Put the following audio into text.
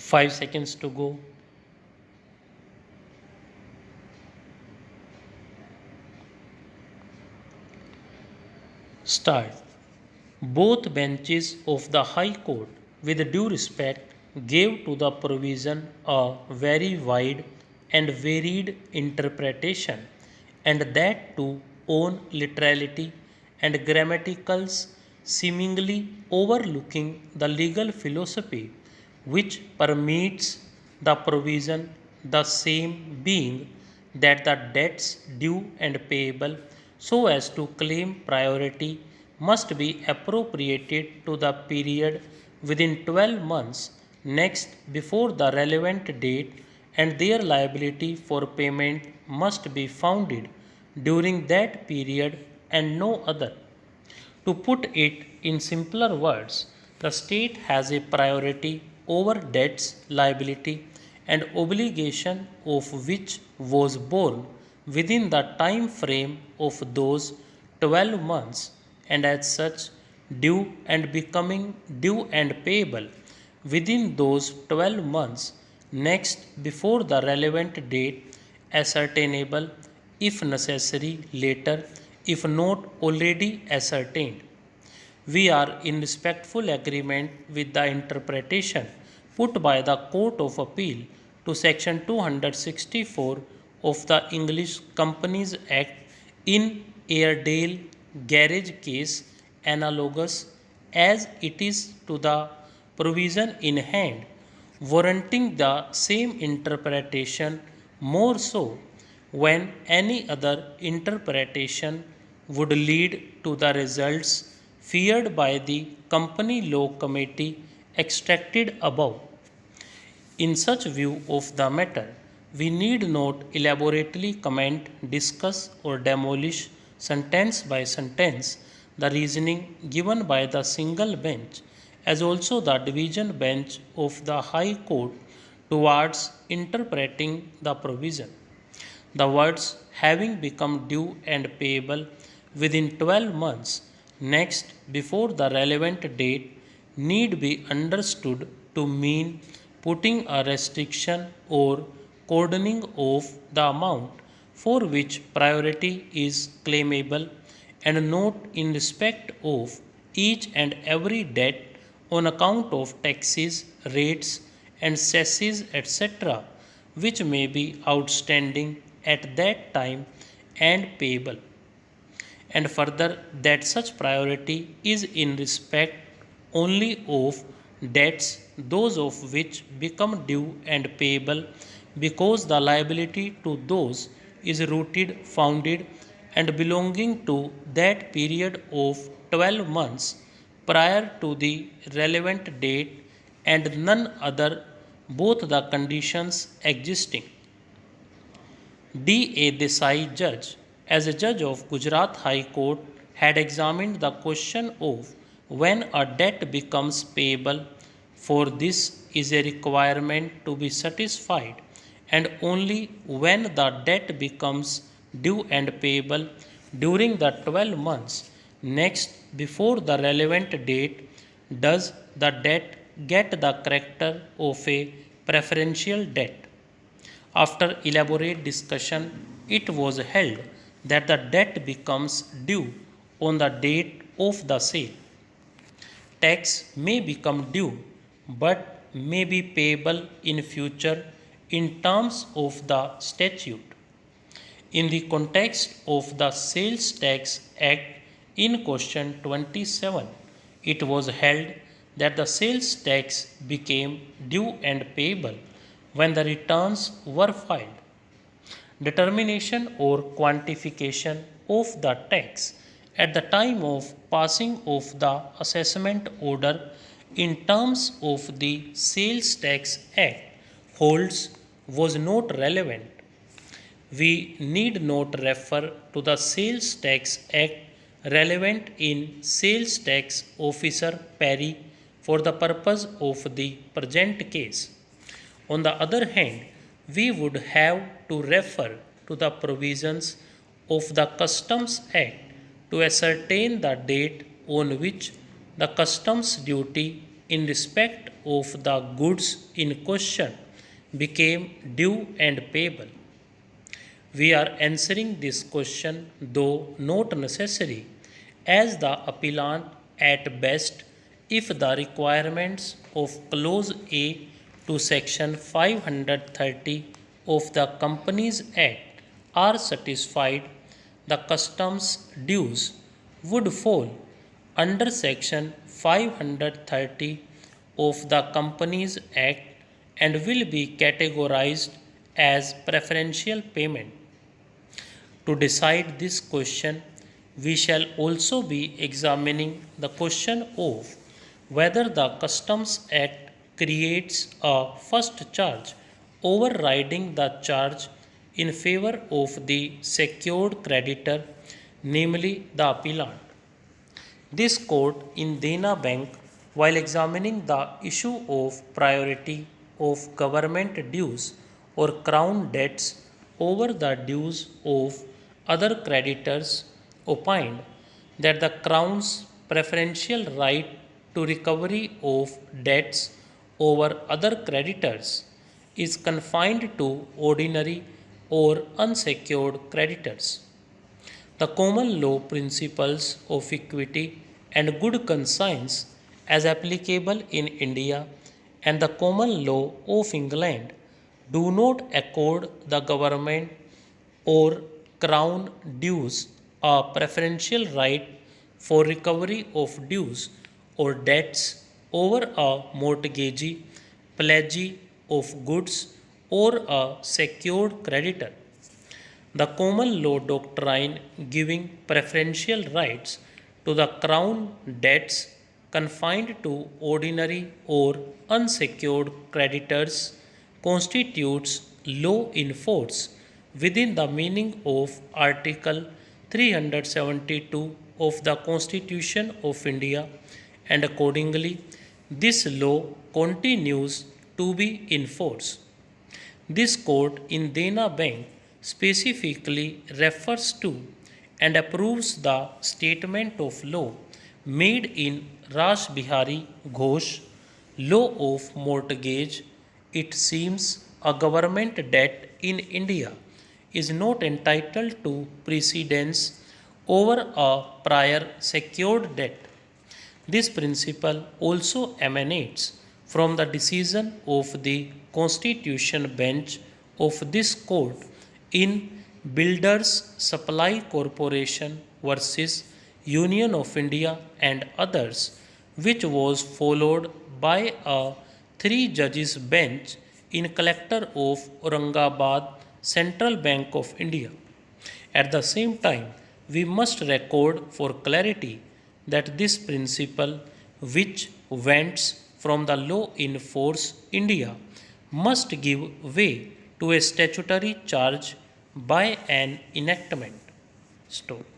5 seconds to go. Start. Both benches of the High Court, with due respect, gave to the provision a very wide and varied interpretation, and that too on literality and grammaticals, seemingly overlooking the legal philosophy which permits the provision, the same being that the debts due and payable so as to claim priority must be appropriated to the period within 12 months next before the relevant date, and their liability for payment must be founded during that period and no other. To put it in simpler words, the state has a priority over debts, liability, and obligation of which was borne within the time frame of those 12 months, and as such due and becoming due and payable within those 12 months next before the relevant date, ascertainable if necessary later if not already ascertained. We are in respectful agreement with the interpretation put by the Court of Appeal to Section 264 of the English Companies Act in Airedale Garage case, analogous as it is to the provision in hand, warranting the same interpretation, more so when any other interpretation would lead to the results feared by the Company Law Committee extracted above. In such view of the matter, we need not elaborately comment, discuss, or demolish sentence by sentence the reasoning given by the single bench, as also the division bench of the High Court towards interpreting the provision. The words having become due and payable within 12 months next before the relevant date need be understood to mean putting a restriction or cordoning off the amount for which priority is claimable, and not in respect of each and every debt on account of taxes, rates, and cesses, etc., which may be outstanding at that time and payable, and further that such priority is in respect only of debts those of which become due and payable because the liability to those is rooted, founded, and belonging to that period of 12 months prior to the relevant date and none other, both the conditions existing. D. A. Desai judge, as a judge of Gujarat High Court, had examined the question of when a debt becomes payable, for this is a requirement to be satisfied, and only when the debt becomes due and payable during the 12 months next before the relevant date does the debt get the character of a preferential debt. After elaborate discussion, it was held that the debt becomes due on the date of the sale. Tax may become due but may be payable in future in terms of the statute. In the context of the Sales Tax Act in question 27, it was held that the sales tax became due and payable when the returns were filed. Determination or quantification of the tax at the time of passing of the assessment order in terms of the Sales Tax Act holds was not relevant. We need not refer to the Sales Tax Act relevant in Sales Tax Officer Perry for the purpose of the present case. On the other hand, we would have to refer to the provisions of the Customs Act to ascertain the date on which the customs duty in respect of the goods in question became due and payable. We are answering this question, though not necessary, as the appellant at best if the requirements of Clause A to Section 530 of the Companies Act are satisfied, the customs dues would fall under Section 530 of the Companies Act and will be categorized as preferential payment. To decide this question, we shall also be examining the question of whether the Customs Act creates a first charge overriding the charge in favor of the secured creditor, namely the appellant. This court in Dena Bank, while examining the issue of priority of government dues or crown debts over the dues of other creditors, opined that the crown's preferential right to recovery of debts over other creditors is confined to ordinary or unsecured creditors. The common law principles of equity and good conscience as applicable in India and the common law of England do not accord the government or crown dues a preferential right for recovery of dues or debts over a mortgagee, pledgee of goods, or a secured creditor. The common law doctrine giving preferential rights to the crown debts confined to ordinary or unsecured creditors constitutes law in force within the meaning of Article 372 of the Constitution of India, and accordingly this law continues to be in force. This court in Dena Bank specifically refers to and approves the statement of law made in Rash Bihari Ghosh, Law of Mortgage. It seems a government debt in India is not entitled to precedence over a prior secured debt. This principle also emanates from the decision of the Constitution Bench of this court in Builders Supply Corporation versus Union of India and others, which was followed by a three judges bench in Collector of Aurangabad, Central Bank of India. At the same time, we must record for clarity that this principle, which wents from the law in force India, must give way to a statutory charge by an enactment. Stop.